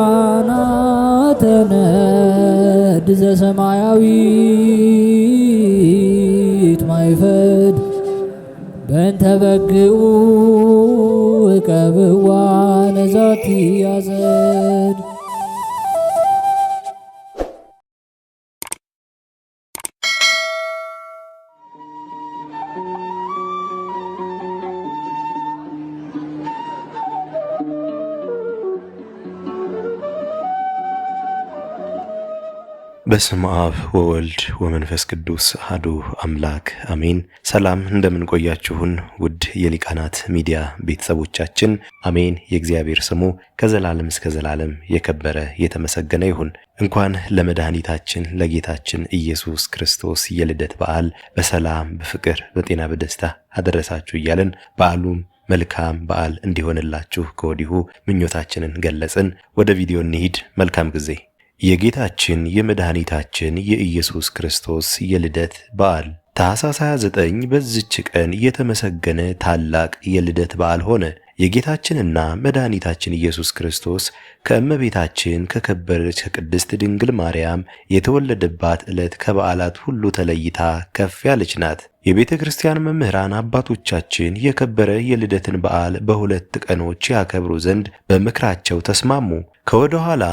ሊቃናተ ነድ ዘሰማያዊት ማይፈድ በእንተ በግዑ እቀብዋ ነዛቲ ያዘድ። በስመ አብ ወወልድ ወመንፈስ ቅዱስ አሐዱ አምላክ አሜን። ሰላም እንደምን ቆያችሁን ውድ የሊቃናት ሚዲያ ቤተሰቦቻችን፣ አሜን። የእግዚአብሔር ስሙ ከዘላለም እስከ ዘላለም የከበረ የተመሰገነ ይሁን። እንኳን ለመድኃኒታችን ለጌታችን ኢየሱስ ክርስቶስ የልደት በዓል በሰላም በፍቅር በጤና በደስታ አደረሳችሁ እያልን በዓሉም መልካም በዓል እንዲሆንላችሁ ከወዲሁ ምኞታችንን ገለጽን። ወደ ቪዲዮ እንሂድ። መልካም ጊዜ። የጌታችን የመድኃኒታችን የኢየሱስ ክርስቶስ የልደት በዓል ታኅሳስ 29 በዚች ቀን የተመሰገነ ታላቅ የልደት በዓል ሆነ። የጌታችንና መድኃኒታችን ኢየሱስ ክርስቶስ ከእመቤታችን ከከበረች ከቅድስት ድንግል ማርያም የተወለደባት ዕለት ከበዓላት ሁሉ ተለይታ ከፍ ያለች ናት። የቤተ ክርስቲያን መምህራን አባቶቻችን የከበረ የልደትን በዓል በሁለት ቀኖች ያከብሩ ዘንድ በምክራቸው ተስማሙ። ከወደ ኋላ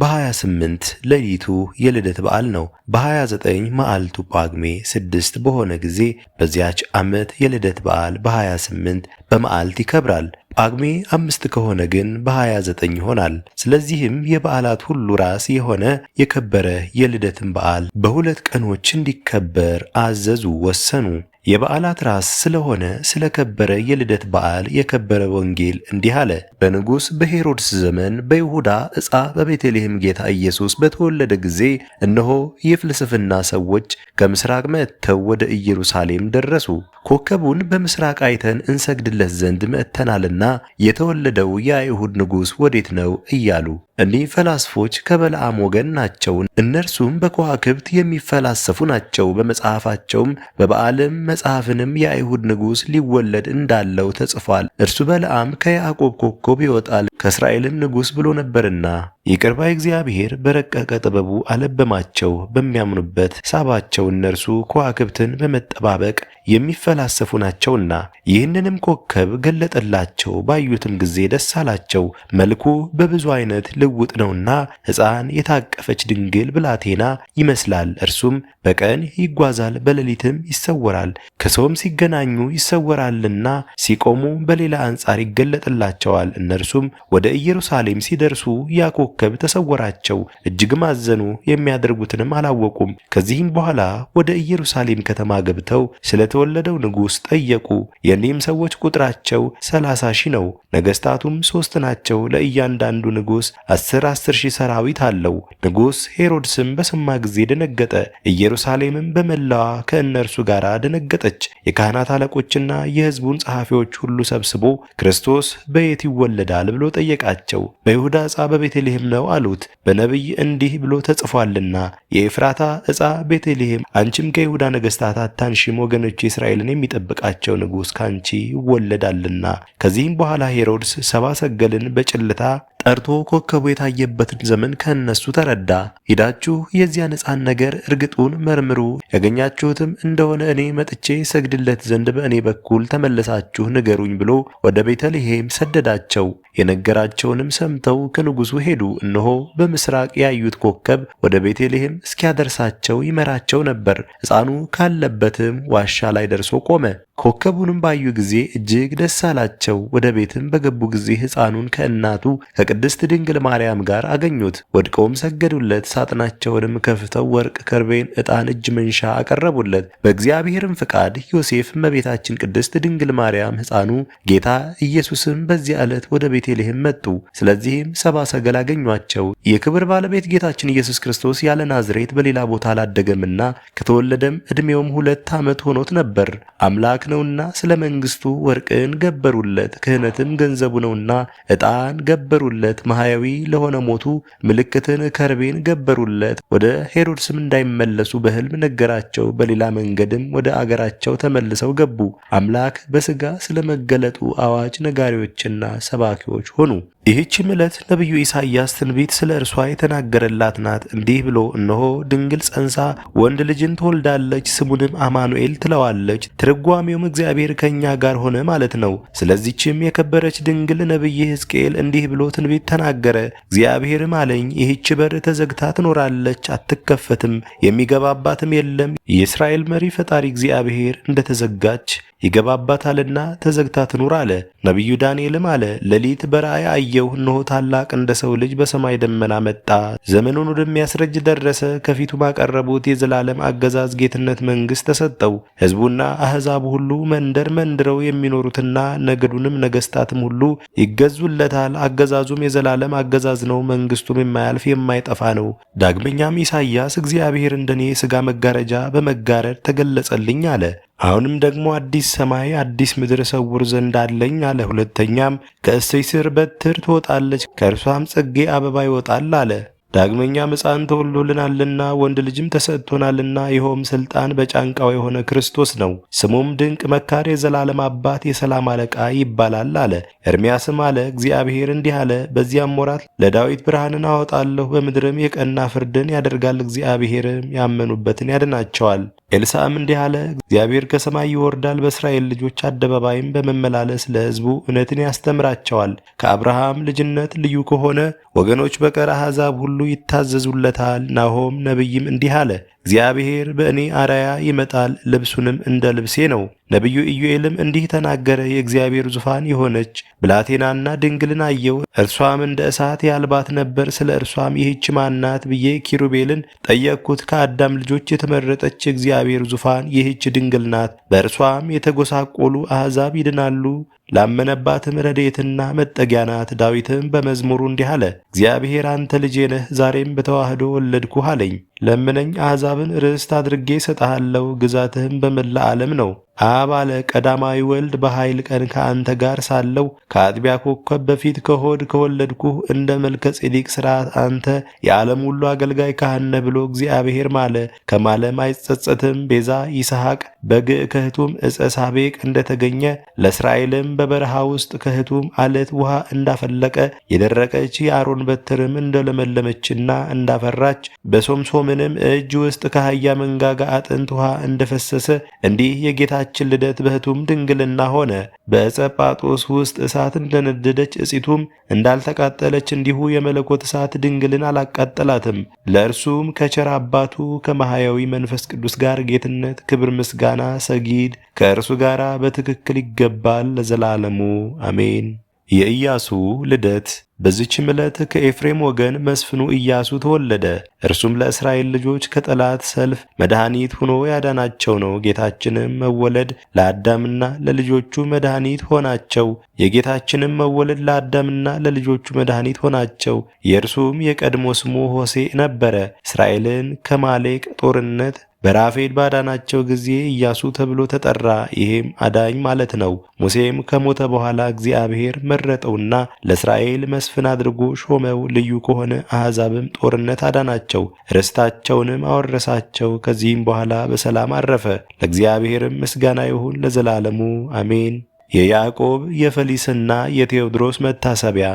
በ28 ሌሊቱ የልደት በዓል ነው። በ29 መዓልቱ ጳጉሜ 6 በሆነ ጊዜ በዚያች ዓመት የልደት በዓል በ28 በመዓልት ይከብራል። ጳጉሜ 5 ከሆነ ግን በ29 ይሆናል። ስለዚህም የበዓላት ሁሉ ራስ የሆነ የከበረ የልደትን በዓል በሁለት ቀኖች እንዲከበር አዘዙ፣ ወሰኑ። የበዓላት ራስ ስለሆነ ስለከበረ የልደት በዓል የከበረ ወንጌል እንዲህ አለ። በንጉሥ በሄሮድስ ዘመን በይሁዳ ዕፃ በቤተልሔም ጌታ ኢየሱስ በተወለደ ጊዜ እነሆ የፍልስፍና ሰዎች ከምስራቅ መጥተው ወደ ኢየሩሳሌም ደረሱ። ኮከቡን በምስራቅ አይተን እንሰግድለት ዘንድ መጥተናልና የተወለደው የአይሁድ ንጉሥ ወዴት ነው እያሉ። እኒህ ፈላስፎች ከበለዓም ወገን ናቸው። እነርሱም በከዋክብት የሚፈላሰፉ ናቸው። በመጽሐፋቸውም በበዓልም መጽሐፍንም የአይሁድ ንጉሥ ሊወለድ እንዳለው ተጽፏል። እርሱ በለዓም ከያዕቆብ ኮከብ ይወጣል ከእስራኤልም ንጉሥ ብሎ ነበርና። ይቅር ባይ እግዚአብሔር በረቀቀ ጥበቡ አለበማቸው። በሚያምኑበት ሳባቸው። እነርሱ ከዋክብትን በመጠባበቅ የሚፈላሰፉ ናቸውና። ይህንንም ኮከብ ገለጠላቸው። ባዩትም ጊዜ ደስ አላቸው። መልኩ በብዙ አይነት ልውጥ ነውና ሕፃን የታቀፈች ድንግል ብላቴና ይመስላል። እርሱም በቀን ይጓዛል፣ በሌሊትም ይሰወራል። ከሰውም ሲገናኙ ይሰወራልና ሲቆሙ በሌላ አንጻር ይገለጥላቸዋል። እነርሱም ወደ ኢየሩሳሌም ሲደርሱ ያ ኮከብ ተሰወራቸው። እጅግም አዘኑ፣ የሚያደርጉትንም አላወቁም። ከዚህም በኋላ ወደ ኢየሩሳሌም ከተማ ገብተው ስለተወለደው ንጉሥ ጠየቁ። የእኒህም ሰዎች ቁጥራቸው 30,000 ነው። ነገሥታቱም 3 ናቸው። ለእያንዳንዱ ንጉሥ 10 ሺህ ሰራዊት አለው። ንጉሥ ሄሮድስም በሰማ ጊዜ ደነገጠ። ኢየሩሳሌምም በመላዋ ከእነርሱ ጋር ደነገጠች። የካህናት አለቆችና የሕዝቡን ጸሐፊዎች ሁሉ ሰብስቦ ክርስቶስ በየት ይወለዳል ብሎ ጠየቃቸው። በይሁዳ ዕፃ በቤተልሔም ነው አሉት። በነቢይ እንዲህ ብሎ ተጽፏልና የኤፍራታ ዕፃ ቤተልሔም አንቺም ከይሁዳ ነገሥታት አታንሺም፣ ወገኖች እስራኤልን የሚጠብቃቸው ንጉሥ ካንቺ ይወለዳልና። ከዚህም በኋላ ሄሮድስ ሰብአ ሰገልን በጭልታ ጠርቶ ኮከቡ የታየበትን ዘመን ከእነሱ ተረዳ። ሂዳችሁ የዚያን ሕፃን ነገር እርግጡን መርምሩ፣ ያገኛችሁትም እንደሆነ እኔ መጥቼ ሰግድለት ዘንድ በእኔ በኩል ተመለሳችሁ ንገሩኝ ብሎ ወደ ቤተልሔም ሰደዳቸው። የነገራቸውንም ሰምተው ከንጉሡ ሄዱ። እነሆ በምስራቅ ያዩት ኮከብ ወደ ቤተልሔም እስኪያደርሳቸው ይመራቸው ነበር። ሕፃኑ ካለበትም ዋሻ ላይ ደርሶ ቆመ። ኮከቡንም ባዩ ጊዜ እጅግ ደስ አላቸው። ወደ ቤትም በገቡ ጊዜ ሕፃኑን ከእናቱ ከቅድስት ድንግል ማርያም ጋር አገኙት። ወድቀውም ሰገዱለት። ሳጥናቸውንም ከፍተው ወርቅ፣ ከርቤን፣ ዕጣን፣ እጅ መንሻ አቀረቡለት። በእግዚአብሔርም ፍቃድ ዮሴፍ፣ እመቤታችን ቅድስት ድንግል ማርያም፣ ሕፃኑ ጌታ ኢየሱስም በዚያ ዕለት ወደ ቤተልሔም መጡ። ስለዚህም ሰብአ ሰገል አገኟቸው። የክብር ባለቤት ጌታችን ኢየሱስ ክርስቶስ ያለ ናዝሬት በሌላ ቦታ አላደገምና ከተወለደም ዕድሜውም 2 ዓመት ሆኖት ነበር። አምላክ ነውና ስለ መንግሥቱ ወርቅን ገበሩለት። ክህነትም ገንዘቡ ነውና ዕጣን ገበሩለት። ሰገዱለት። ማህያዊ ለሆነ ሞቱ ምልክትን ከርቤን ገበሩለት። ወደ ሄሮድስም እንዳይመለሱ በሕልም ነገራቸው። በሌላ መንገድም ወደ አገራቸው ተመልሰው ገቡ። አምላክ በሥጋ ስለመገለጡ አዋጅ ነጋሪዎችና ሰባኪዎች ሆኑ። ይህችም ዕለት ነቢዩ ኢሳይያስ ትንቢት ስለ እርሷ የተናገረላት ናት። እንዲህ ብሎ እነሆ ድንግል ጸንሳ ወንድ ልጅን ትወልዳለች፣ ስሙንም አማኑኤል ትለዋለች። ትርጓሜውም እግዚአብሔር ከእኛ ጋር ሆነ ማለት ነው። ስለዚችም የከበረች ድንግል ነቢይ ሕዝቅኤል እንዲህ ብሎ ትንቢት ተናገረ። እግዚአብሔርም አለኝ፣ ይህች በር ተዘግታ ትኖራለች፣ አትከፈትም፣ የሚገባባትም የለም። የእስራኤል መሪ ፈጣሪ እግዚአብሔር እንደተዘጋች ይገባባታልና ተዘግታ ትኑር አለ። ነቢዩ ዳንኤልም አለ፣ ሌሊት በራእይ አየሁ፣ እነሆ ታላቅ እንደ ሰው ልጅ በሰማይ ደመና መጣ፣ ዘመኑን ወደሚያስረጅ ደረሰ። ከፊቱ ባቀረቡት የዘላለም አገዛዝ ጌትነት መንግሥት ተሰጠው። ሕዝቡና አሕዛቡ ሁሉ መንደር መንድረው የሚኖሩትና ነገዱንም ነገሥታትም ሁሉ ይገዙለታል። አገዛዙም የዘላለም አገዛዝ ነው፣ መንግሥቱም የማያልፍ የማይጠፋ ነው። ዳግመኛም ኢሳይያስ እግዚአብሔር እንደኔ ሥጋ መጋረጃ በመጋረድ ተገለጸልኝ አለ። አሁንም ደግሞ አዲስ ሰማይ አዲስ ምድር እሰውር ዘንድ አለኝ አለ። ሁለተኛም ከእሴይ ሥር በትር ትወጣለች፣ ከእርሷም ጽጌ አበባ ይወጣል አለ። ዳግመኛም ሕፃን ተወልዶልናልና ወንድ ልጅም ተሰጥቶናልና፣ ይኸውም ሥልጣን በጫንቃው የሆነ ክርስቶስ ነው። ስሙም ድንቅ መካር፣ የዘላለም አባት፣ የሰላም አለቃ ይባላል አለ። ኤርምያስም አለ፣ እግዚአብሔር እንዲህ አለ፣ በዚያም ወራት ለዳዊት ብርሃንን አወጣለሁ፣ በምድርም የቀና ፍርድን ያደርጋል፣ እግዚአብሔርም ያመኑበትን ያድናቸዋል። ኤልሳዕም እንዲህ አለ፣ እግዚአብሔር ከሰማይ ይወርዳል፣ በእስራኤል ልጆች አደባባይም በመመላለስ ለሕዝቡ እውነትን ያስተምራቸዋል። ከአብርሃም ልጅነት ልዩ ከሆነ ወገኖች በቀር አሕዛብ ሁሉ ይታዘዙለታል። ናሆም ነቢይም እንዲህ አለ፣ እግዚአብሔር በእኔ አርአያ ይመጣል፣ ልብሱንም እንደ ልብሴ ነው። ነቢዩ ኢዩኤልም እንዲህ ተናገረ፣ የእግዚአብሔር ዙፋን የሆነች ብላቴናና ድንግልን አየሁ፣ እርሷም እንደ እሳት ያልባት ነበር። ስለ እርሷም ይህች ማናት ብዬ ኪሩቤልን ጠየቅኩት። ከአዳም ልጆች የተመረጠች የእግዚአብሔር ዙፋን ይህች ድንግል ናት፣ በእርሷም የተጎሳቆሉ አሕዛብ ይድናሉ። ላመነባትም ረድኤትና መጠጊያ ናት። ዳዊትም በመዝሙሩ እንዲህ አለ፣ እግዚአብሔር አንተ ልጄ ነህ፣ ዛሬም በተዋህዶ ወለድኩህ አለኝ። ለምነኝ አሕዛብን ርስት አድርጌ እሰጥሃለሁ፣ ግዛትህም በመላ ዓለም ነው። አብ አለ፣ ቀዳማዊ ወልድ በኃይል ቀን ከአንተ ጋር ሳለው ከአጥቢያ ኮከብ በፊት ከሆድ ከወለድኩህ እንደ መልከ ጼዴቅ ሥርዓት አንተ የዓለም ሁሉ አገልጋይ ካህን ነህ ብሎ እግዚአብሔር ማለ። ከማለም አይጸጸትም። ቤዛ ይስሐቅ በግዕ ከሕቱም ዕፀ ሳቤቅ እንደተገኘ ለእስራኤልም በበረሃ ውስጥ ከሕቱም አለት ውሃ እንዳፈለቀ የደረቀች የአሮን በትርም እንደለመለመችና እንዳፈራች በሶምሶምንም እጅ ውስጥ ከአህያ መንጋጋ አጥንት ውሃ እንደፈሰሰ እንዲህ የጌታችን ልደት በሕቱም ድንግልና ሆነ። በዕፀ ጳጦስ ውስጥ እሳት እንደነደደች እጺቱም እንዳልተቃጠለች እንዲሁ የመለኮት እሳት ድንግልን አላቃጠላትም። ለእርሱም ከቸር አባቱ ከማህያዊ መንፈስ ቅዱስ ጋር ጌትነት፣ ክብር፣ ምስጋና፣ ሰጊድ ከእርሱ ጋር በትክክል ይገባል ለዘላለሙ አሜን። የኢያሱ ልደት። በዚችም ዕለት ከኤፍሬም ወገን መስፍኑ ኢያሱ ተወለደ። እርሱም ለእስራኤል ልጆች ከጠላት ሰልፍ መድኃኒት ሆኖ ያዳናቸው ነው። ጌታችንም መወለድ ለአዳምና ለልጆቹ መድኃኒት ሆናቸው። የጌታችንም መወለድ ለአዳምና ለልጆቹ መድኃኒት ሆናቸው። የእርሱም የቀድሞ ስሙ ሆሴዕ ነበረ። እስራኤልን ከማሌቅ ጦርነት በራፌድ ባዳናቸው ጊዜ ኢያሱ ተብሎ ተጠራ። ይሄም አዳኝ ማለት ነው። ሙሴም ከሞተ በኋላ እግዚአብሔር መረጠውና ለእስራኤል መስፍን አድርጎ ሾመው። ልዩ ከሆነ አሕዛብም ጦርነት አዳናቸው፣ ርስታቸውንም አወረሳቸው። ከዚህም በኋላ በሰላም አረፈ። ለእግዚአብሔርም ምስጋና ይሁን ለዘላለሙ አሜን። የያዕቆብ የፈሊስና የቴዎድሮስ መታሰቢያ።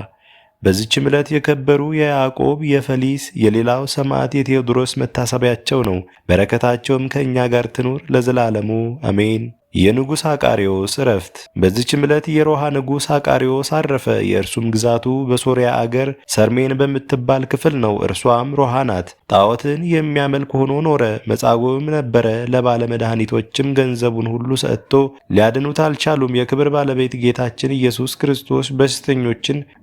በዚችም ዕለት የከበሩ የያዕቆብ የፈሊስ የሌላው ሰማዕት የቴዎድሮስ መታሰቢያቸው ነው። በረከታቸውም ከእኛ ጋር ትኑር ለዘላለሙ አሜን። የንጉሥ አቃሪዎስ ዕረፍት። በዚችም ዕለት የሮሃ ንጉሥ አቃሪዎስ አረፈ። የእርሱም ግዛቱ በሶርያ አገር ሰርሜን በምትባል ክፍል ነው። እርሷም ሮሃ ናት። ጣዖትን የሚያመልክ ሆኖ ኖረ። መጻጉዕም ነበረ። ለባለ መድኃኒቶችም ገንዘቡን ሁሉ ሰጥቶ ሊያድኑት አልቻሉም። የክብር ባለቤት ጌታችን ኢየሱስ ክርስቶስ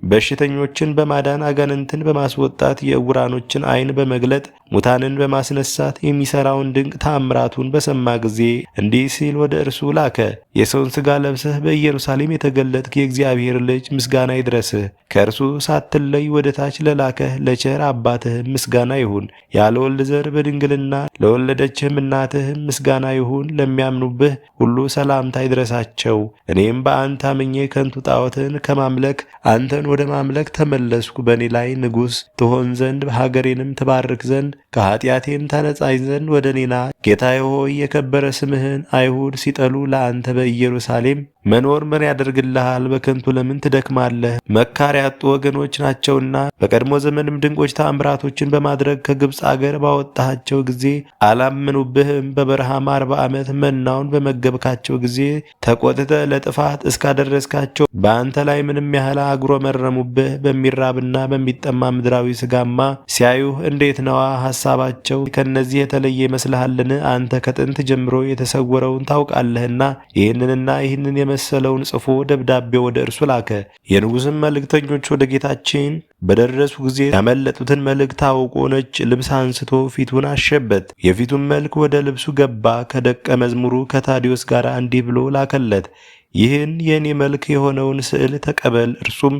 በሽተኞችን በማዳን አጋንንትን በማስወጣት የዕውራኖችን ዓይን በመግለጥ ሙታንን በማስነሳት የሚሠራውን ድንቅ ተአምራቱን በሰማ ጊዜ እንዲህ ሲል ወደ እርሱ ላከ። የሰውን ሥጋ ለብሰህ በኢየሩሳሌም የተገለጥክ የእግዚአብሔር ልጅ ምስጋና ይድረስህ። ከእርሱ ሳትለይ ወደ ታች ለላከህ ለቸር አባትህም ምስጋና ይሁን። ያለ ወልድ ዘር በድንግልና ለወለደችህም እናትህም ምስጋና ይሁን። ለሚያምኑብህ ሁሉ ሰላምታ ይድረሳቸው። እኔም በአንተ አምኜ ከንቱ ጣዖትን ከማምለክ አንተን ወደ ማምለክ ተመለስኩ። በእኔ ላይ ንጉሥ ትሆን ዘንድ ሀገሬንም ትባርክ ዘንድ ከኃጢአቴም ታነጻኝ ዘንድ ወደ እኔና ጌታዬ ሆይ የከበረ ስምህን አይሁድ ሲጠሉ ለአንተ በኢየሩሳሌም መኖር ምን ያደርግልሃል? በከንቱ ለምን ትደክማለህ? መካር ያጡ ወገኖች ናቸውና በቀድሞ ዘመንም ድንቆች ተአምራቶችን በማድረግ ከግብፅ አገር ባወጣሃቸው ጊዜ አላመኑብህም። በበረሃም 40 ዓመት መናውን በመገብካቸው ጊዜ ተቆጥተ ለጥፋት እስካደረስካቸው በአንተ ላይ ምንም ያህል አጉረመረሙብህ። በሚራብና በሚጠማ ምድራዊ ስጋማ ሲያዩህ እንዴት ነዋ ሐሳባቸው ከነዚህ የተለየ ይመስልሃልን? አንተ ከጥንት ጀምሮ የተሰወረውን ታውቃለህና ይህንንና ይህንን የመሰለውን ጽፎ ደብዳቤ ወደ እርሱ ላከ። የንጉሥም መልእክተኞች ወደ ጌታችን በደረሱ ጊዜ ያመለጡትን መልእክት አውቆ ነጭ ልብስ አንስቶ ፊቱን አሸበት። የፊቱን መልክ ወደ ልብሱ ገባ። ከደቀ መዝሙሩ ከታዲዮስ ጋር እንዲህ ብሎ ላከለት፣ ይህን የእኔ መልክ የሆነውን ስዕል ተቀበል። እርሱም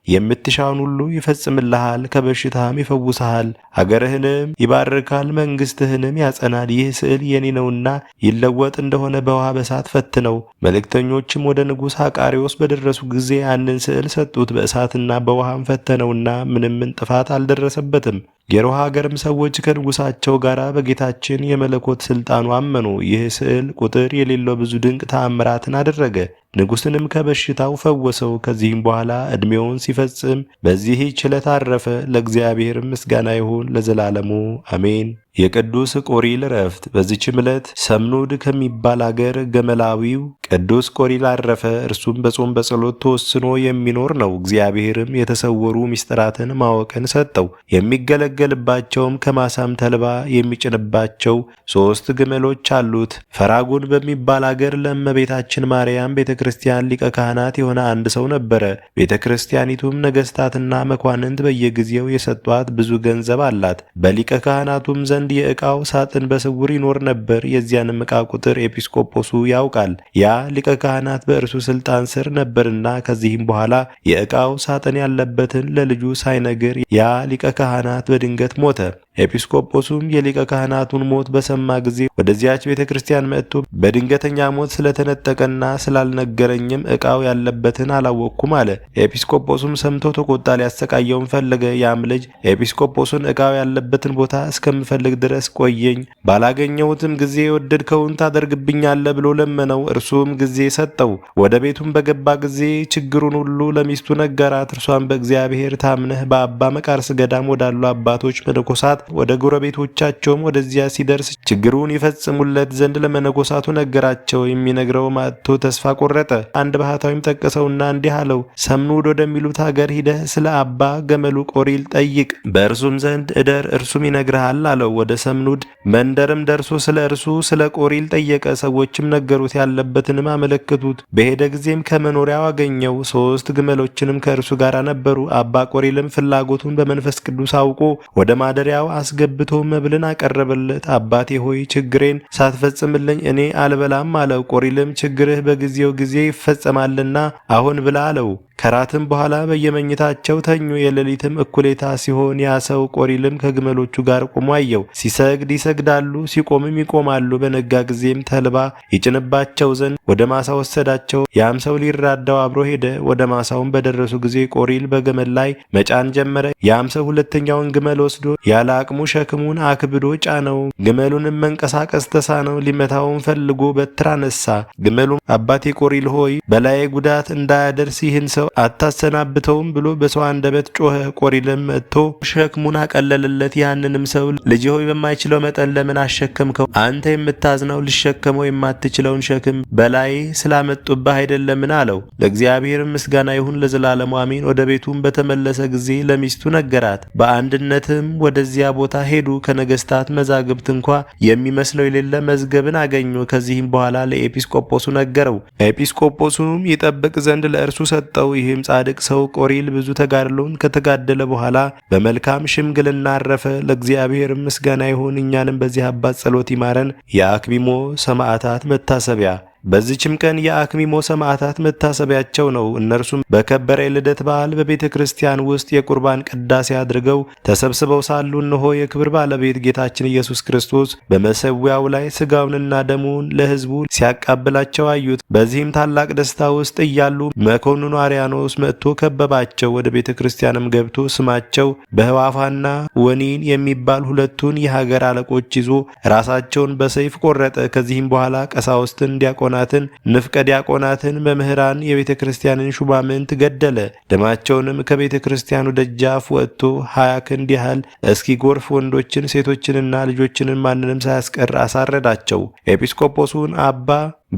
የምትሻውን ሁሉ ይፈጽምልሃል፣ ከበሽታም ይፈውስሃል፣ አገርህንም ይባርካል፣ መንግሥትህንም ያጸናል። ይህ ስዕል የኔ ነውና ይለወጥ እንደሆነ በውሃ በእሳት ፈትነው። መልእክተኞችም ወደ ንጉሥ አቃሪዎስ በደረሱ ጊዜ ያንን ስዕል ሰጡት። በእሳትና በውሃም ፈተነውና ምንም ጥፋት አልደረሰበትም። የሮሃ ሀገርም ሰዎች ከንጉሳቸው ጋር በጌታችን የመለኮት ሥልጣኑ አመኑ። ይህ ስዕል ቁጥር የሌለው ብዙ ድንቅ ተአምራትን አደረገ። ንጉሥንም ከበሽታው ፈወሰው። ከዚህም በኋላ ዕድሜውን ሲፈጽም በዚህ ችለት አረፈ። ለእግዚአብሔር ምስጋና ይሁን ለዘላለሙ አሜን። የቅዱስ ቆሪል ዕረፍት። በዚችም ዕለት ሰምኑድ ከሚባል አገር ገመላዊው ቅዱስ ቆሪል አረፈ። እርሱም በጾም በጸሎት ተወስኖ የሚኖር ነው። እግዚአብሔርም የተሰወሩ ምስጢራትን ማወቅን ሰጠው። የሚገለገልባቸውም ከማሳም ተልባ የሚጭንባቸው 3 ግመሎች አሉት። ፈራጉን በሚባል አገር ለእመቤታችን ማርያም ቤተ ክርስቲያን ሊቀ ካህናት የሆነ አንድ ሰው ነበረ። ቤተ ክርስቲያኒቱም ነገሥታትና መኳንንት በየጊዜው የሰጧት ብዙ ገንዘብ አላት። በሊቀ ካህናቱም ዘንድ የዕቃው ሳጥን በስውር ይኖር ነበር። የዚያንም ዕቃ ቁጥር ኤጲስቆጶሱ ያውቃል። ያ ሊቀ ካህናት በእርሱ ሥልጣን ስር ነበርና። ከዚህም በኋላ የዕቃው ሳጥን ያለበትን ለልጁ ሳይነግር ያ ሊቀ ካህናት በድንገት ሞተ። ኤጲስቆጶሱም የሊቀ ካህናቱን ሞት በሰማ ጊዜ ወደዚያች ቤተ ክርስቲያን መጥቶ በድንገተኛ ሞት ስለተነጠቀና ስላልነገረኝም ዕቃው ያለበትን አላወቅኩም አለ። ኤጲስቆጶሱም ሰምቶ ተቆጣ፣ ሊያሰቃየውም ፈለገ። ያም ልጅ ኤጲስቆጶሱን ዕቃው ያለበትን ቦታ እስከምፈልግ ድረስ ቆየኝ፣ ባላገኘሁትም ጊዜ የወደድከውን ታደርግብኛለህ ብሎ ለመነው። እርሱም ጊዜ ሰጠው። ወደ ቤቱም በገባ ጊዜ ችግሩን ሁሉ ለሚስቱ ነገራት። እርሷም በእግዚአብሔር ታምነህ በአባ መቃርስ ገዳም ወዳሉ አባቶች መነኮሳት ወደ ጎረቤቶቻቸውም ወደዚያ ሲደርስ ችግሩን ይፈጽሙለት ዘንድ ለመነኮሳቱ ነገራቸው። የሚነግረው አጥቶ ተስፋ ቆረጠ። አንድ ባህታዊም ጠቀሰውና እንዲህ አለው፣ ሰምኑድ ወደሚሉት ሀገር ሂደህ ስለ አባ ገመሉ ቆሪል ጠይቅ፣ በእርሱም ዘንድ እደር፣ እርሱም ይነግርሃል አለው። ወደ ሰምኑድ መንደርም ደርሶ ስለ እርሱ ስለ ቆሪል ጠየቀ። ሰዎችም ነገሩት፣ ያለበትንም አመለከቱት። በሄደ ጊዜም ከመኖሪያው አገኘው። 3 ግመሎችንም ከእርሱ ጋር ነበሩ። አባ ቆሪልም ፍላጎቱን በመንፈስ ቅዱስ አውቆ ወደ ማደሪያው አስገብቶ መብልን አቀረበለት። አባቴ ሆይ ችግሬን ሳትፈጽምልኝ እኔ አልበላም አለው። ቆሪልም ችግርህ በጊዜው ጊዜ ይፈጸማልና አሁን ብላ አለው። ከራትም በኋላ በየመኝታቸው ተኙ። የሌሊትም እኩሌታ ሲሆን ያ ሰው ቆሪልም ከግመሎቹ ጋር ቆሞ አየው። ሲሰግድ ይሰግዳሉ፣ ሲቆምም ይቆማሉ። በነጋ ጊዜም ተልባ ይጭንባቸው ዘንድ ወደ ማሳ ወሰዳቸው። ያም ሰው ሊራዳው አብሮ ሄደ። ወደ ማሳውም በደረሱ ጊዜ ቆሪል በገመል ላይ መጫን ጀመረ። ያም ሰው ሁለተኛውን ግመል ወስዶ ያለ አቅሙ ሸክሙን አክብዶ ጫነው። ግመሉንም መንቀሳቀስ ተሳነው። ሊመታውን ፈልጎ በትር አነሳ። ግመሉም አባቴ ቆሪል ሆይ በላዬ ጉዳት እንዳያደርስ ይህን ሰው አታሰናብተውም ብሎ በሰው አንደበት ጮኸ። ቆሪልም መጥቶ ሸክሙን አቀለለለት። ያንንም ሰው ልጅ ሆይ በማይችለው መጠን ለምን አሸከምከው? አንተ የምታዝነው ልሸከመው የማትችለውን ሸክም በላይ ስላመጡብህ አይደለምን? አለው። ለእግዚአብሔር ምስጋና ይሁን ለዘላለሙ አሜን። ወደ ቤቱም በተመለሰ ጊዜ ለሚስቱ ነገራት። በአንድነትም ወደዚያ ቦታ ሄዱ። ከነገስታት መዛግብት እንኳ የሚመስለው የሌለ መዝገብን አገኙ። ከዚህም በኋላ ለኤጲስቆጶሱ ነገረው። ኤጲስቆጶሱም ይጠብቅ ዘንድ ለእርሱ ሰጠው። ይህም ጻድቅ ሰው ቆሪል ብዙ ተጋድሎን ከተጋደለ በኋላ በመልካም ሽምግልና አረፈ። ለእግዚአብሔር ምስጋና ይሁን፣ እኛንም በዚህ አባት ጸሎት ይማረን። የአክቢሞ ሰማዕታት መታሰቢያ በዚችም ቀን የአክሚሞ ሰማዕታት መታሰቢያቸው ነው። እነርሱም በከበረ የልደት በዓል በቤተ ክርስቲያን ውስጥ የቁርባን ቅዳሴ አድርገው ተሰብስበው ሳሉ እነሆ የክብር ባለቤት ጌታችን ኢየሱስ ክርስቶስ በመሠዊያው ላይ ሥጋውንና ደሙን ለሕዝቡ ሲያቃብላቸው አዩት። በዚህም ታላቅ ደስታ ውስጥ እያሉ መኮንኑ አርያኖስ መጥቶ ከበባቸው። ወደ ቤተ ክርስቲያንም ገብቶ ስማቸው በህዋፋና ወኒን የሚባል ሁለቱን የሀገር አለቆች ይዞ ራሳቸውን በሰይፍ ቆረጠ። ከዚህም በኋላ ቀሳውስትን፣ ዲያቆናትን፣ ንፍቀ ዲያቆናትን፣ መምህራን፣ የቤተ ክርስቲያንን ሹማምንት ገደለ። ደማቸውንም ከቤተ ክርስቲያኑ ደጃፍ ወጥቶ 20 ክንድ ያህል እስኪጎርፍ ወንዶችን፣ ሴቶችንና ልጆችንን ማንንም ሳያስቀር አሳረዳቸው። ኤጲስቆጶሱን አባ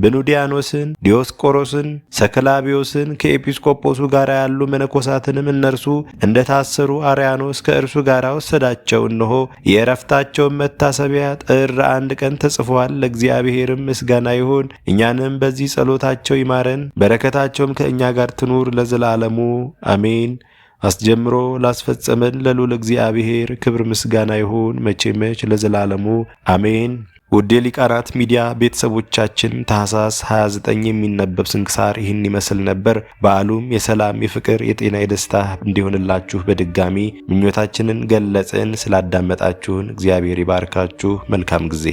ብኑዲያኖስን፣ ዲዮስቆሮስን፣ ሰከላቢዮስን ከኤጲስቆጶሱ ጋር ያሉ መነኮሳትንም እነርሱ እንደታሰሩ አርያኖስ ከእርሱ ጋር ወሰዳቸው። እነሆ የእረፍታቸውን መታሰቢያ ጥር 1 ቀን ተጽፏል። ለእግዚአብሔርም ምስጋና ይሁን፣ እኛንም በዚህ ጸሎታቸው ይማረን፣ በረከታቸውም ከእኛ ጋር ትኑር ለዘላለሙ አሜን። አስጀምሮ ላስፈጸመን ለልዑል እግዚአብሔር ክብር ምስጋና ይሁን መቼ መች ለዘላለሙ አሜን። ውድ የሊቃናት ሚዲያ ቤተሰቦቻችን ታኅሳስ 29 የሚነበብ ስንክሳር ይህን ይመስል ነበር። በዓሉም የሰላም፣ የፍቅር፣ የጤና፣ የደስታ እንዲሆንላችሁ በድጋሚ ምኞታችንን ገለጽን። ስላዳመጣችሁን እግዚአብሔር ይባርካችሁ። መልካም ጊዜ